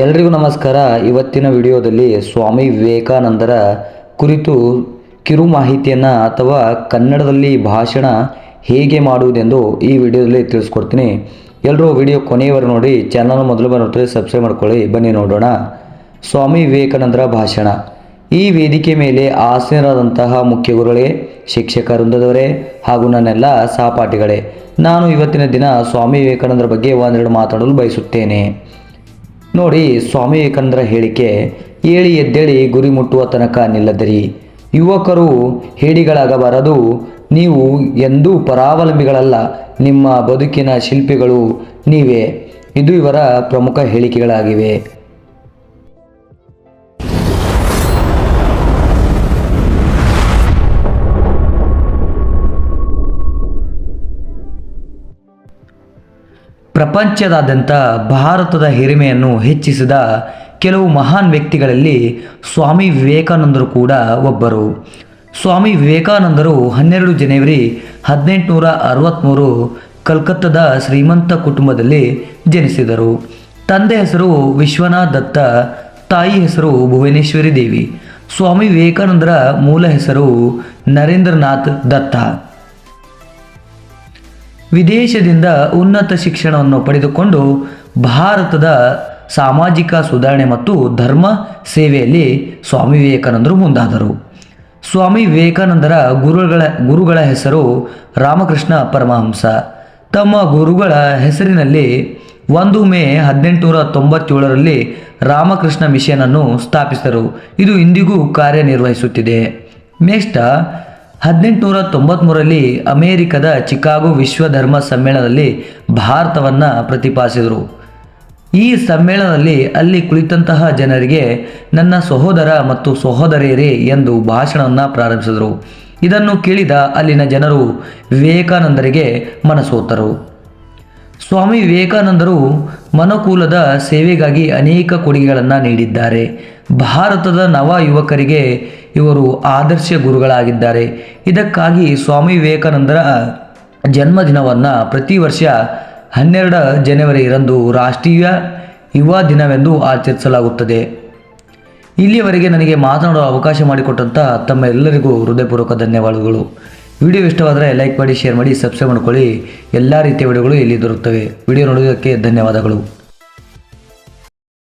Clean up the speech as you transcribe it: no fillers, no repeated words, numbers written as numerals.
ಎಲ್ರಿಗೂ ನಮಸ್ಕಾರ. ಇವತ್ತಿನ ವಿಡಿಯೋದಲ್ಲಿ ಸ್ವಾಮಿ ವಿವೇಕಾನಂದರ ಕುರಿತು ಕಿರು ಮಾಹಿತಿಯನ್ನು ಅಥವಾ ಕನ್ನಡದಲ್ಲಿ ಭಾಷಣ ಹೇಗೆ ಮಾಡುವುದೆಂದು ಈ ವಿಡಿಯೋದಲ್ಲಿ ತಿಳಿಸ್ಕೊಡ್ತೀನಿ. ಎಲ್ಲರೂ ವಿಡಿಯೋ ಕೊನೆಯವರೆಗೂ ನೋಡಿ. ಚಾನಲ್ ಮೊದಲು ಬಂದರೆ ಸಬ್ಸ್ಕ್ರೈಬ್ ಮಾಡ್ಕೊಳ್ಳಿ. ಬನ್ನಿ ನೋಡೋಣ. ಸ್ವಾಮಿ ವಿವೇಕಾನಂದರ ಭಾಷಣ. ಈ ವೇದಿಕೆ ಮೇಲೆ ಆಸೀನರಾದಂತಹ ಮುಖ್ಯ ಗುರುಗಳೇ, ಶಿಕ್ಷಕ ವೃಂದದವರೇ ಹಾಗೂ ನನ್ನೆಲ್ಲ ಸಹಪಾಠಿಗಳೇ, ನಾನು ಇವತ್ತಿನ ದಿನ ಸ್ವಾಮಿ ವಿವೇಕಾನಂದರ ಬಗ್ಗೆ ಒಂದೆರಡು ಮಾತಾಡಲು ಬಯಸುತ್ತೇನೆ. ನೋಡಿ, ಸ್ವಾಮಿ ವಿವೇಕಾನಂದರ ಹೇಳಿಕೆ: ಏಳಿ ಎದ್ದೇಳಿ ಗುರಿ ಮುಟ್ಟುವ ತನಕ ನಿಲ್ಲದಿರಿ. ಯುವಕರು ಹೇಡಿಗಳಾಗಬಾರದು. ನೀವು ಎಂದೂ ಪರಾವಲಂಬಿಗಳಲ್ಲ. ನಿಮ್ಮ ಬದುಕಿನ ಶಿಲ್ಪಿಗಳು ನೀವೇ. ಇದು ಇವರ ಪ್ರಮುಖ ಹೇಳಿಕೆಗಳಾಗಿವೆ. ಪ್ರಪಂಚದಾದ್ಯಂತ ಭಾರತದ ಹಿರಿಮೆಯನ್ನು ಹೆಚ್ಚಿಸಿದ ಕೆಲವು ಮಹಾನ್ ವ್ಯಕ್ತಿಗಳಲ್ಲಿ ಸ್ವಾಮಿ ವಿವೇಕಾನಂದರು ಕೂಡ ಒಬ್ಬರು. ಸ್ವಾಮಿ ವಿವೇಕಾನಂದರು 12 ಜನವರಿ 1863 ಕಲ್ಕತ್ತಾದ ಶ್ರೀಮಂತ ಕುಟುಂಬದಲ್ಲಿ ಜನಿಸಿದರು. ತಂದೆ ಹೆಸರು ವಿಶ್ವನಾಥ್ ದತ್ತ, ತಾಯಿ ಹೆಸರು ಭುವನೇಶ್ವರಿ ದೇವಿ. ಸ್ವಾಮಿ ವಿವೇಕಾನಂದರ ಮೂಲ ಹೆಸರು ನರೇಂದ್ರನಾಥ್ ದತ್ತ. ವಿದೇಶದಿಂದ ಉನ್ನತ ಶಿಕ್ಷಣವನ್ನು ಪಡೆದುಕೊಂಡು ಭಾರತದ ಸಾಮಾಜಿಕ ಸುಧಾರಣೆ ಮತ್ತು ಧರ್ಮ ಸೇವೆಯಲ್ಲಿ ಸ್ವಾಮಿ ವಿವೇಕಾನಂದರು ಮುಂದಾದರು. ಸ್ವಾಮಿ ವಿವೇಕಾನಂದರ ಗುರುಗಳ ಹೆಸರು ರಾಮಕೃಷ್ಣ ಪರಮಹಂಸ. ತಮ್ಮ ಗುರುಗಳ ಹೆಸರಿನಲ್ಲಿ 1 ಮೇ 1897ರಲ್ಲಿ ರಾಮಕೃಷ್ಣ ಮಿಷನ್ ಅನ್ನು ಸ್ಥಾಪಿಸಿದರು. ಇದು ಇಂದಿಗೂ ಕಾರ್ಯನಿರ್ವಹಿಸುತ್ತಿದೆ. ನೆಕ್ಸ್ಟ್ 1893ರಲ್ಲಿ ಅಮೇರಿಕದ ಚಿಕಾಗೋ ವಿಶ್ವ ಧರ್ಮ ಸಮ್ಮೇಳನದಲ್ಲಿ ಭಾರತವನ್ನು ಪ್ರತಿಪಾದಿಸಿದರು. ಈ ಸಮ್ಮೇಳನದಲ್ಲಿ ಅಲ್ಲಿ ಕುಳಿತಂತಹ ಜನರಿಗೆ ನನ್ನ ಸಹೋದರ ಮತ್ತು ಸಹೋದರಿಯರೇ ಎಂದು ಭಾಷಣವನ್ನು ಪ್ರಾರಂಭಿಸಿದರು. ಇದನ್ನು ಕೇಳಿದ ಅಲ್ಲಿನ ಜನರು ವಿವೇಕಾನಂದರಿಗೆ ಮನಸೋತರು. ಸ್ವಾಮಿ ವಿವೇಕಾನಂದರು ಮನುಕುಲದ ಸೇವೆಗಾಗಿ ಅನೇಕ ಕೊಡುಗೆಗಳನ್ನು ನೀಡಿದ್ದಾರೆ. ಭಾರತದ ನವ ಯುವಕರಿಗೆ ಇವರು ಆದರ್ಶ ಗುರುಗಳಾಗಿದ್ದಾರೆ. ಇದಕ್ಕಾಗಿ ಸ್ವಾಮಿ ವಿವೇಕಾನಂದರ ಜನ್ಮದಿನವನ್ನು ಪ್ರತಿ ವರ್ಷ 12 ಜನವರಿರಂದು ರಾಷ್ಟ್ರೀಯ ಯುವ ದಿನವೆಂದು ಆಚರಿಸಲಾಗುತ್ತದೆ. ಇಲ್ಲಿಯವರೆಗೆ ನನಗೆ ಮಾತನಾಡುವ ಅವಕಾಶ ಮಾಡಿಕೊಟ್ಟಂಥ ತಮ್ಮ ಎಲ್ಲರಿಗೂ ಹೃದಯಪೂರ್ವಕ ಧನ್ಯವಾದಗಳು. ವಿಡಿಯೋ ಇಷ್ಟವಾದರೆ ಲೈಕ್ ಮಾಡಿ, ಶೇರ್ ಮಾಡಿ, ಸಬ್ಸ್ಕ್ರೈಬ್ ಮಾಡ್ಕೊಳ್ಳಿ. ಎಲ್ಲ ರೀತಿಯ ವಿಡಿಯೋಗಳು ಇಲ್ಲಿ ದೊರೆಯುತ್ತವೆ. ವಿಡಿಯೋ ನೋಡೋದಕ್ಕೆ ಧನ್ಯವಾದಗಳು.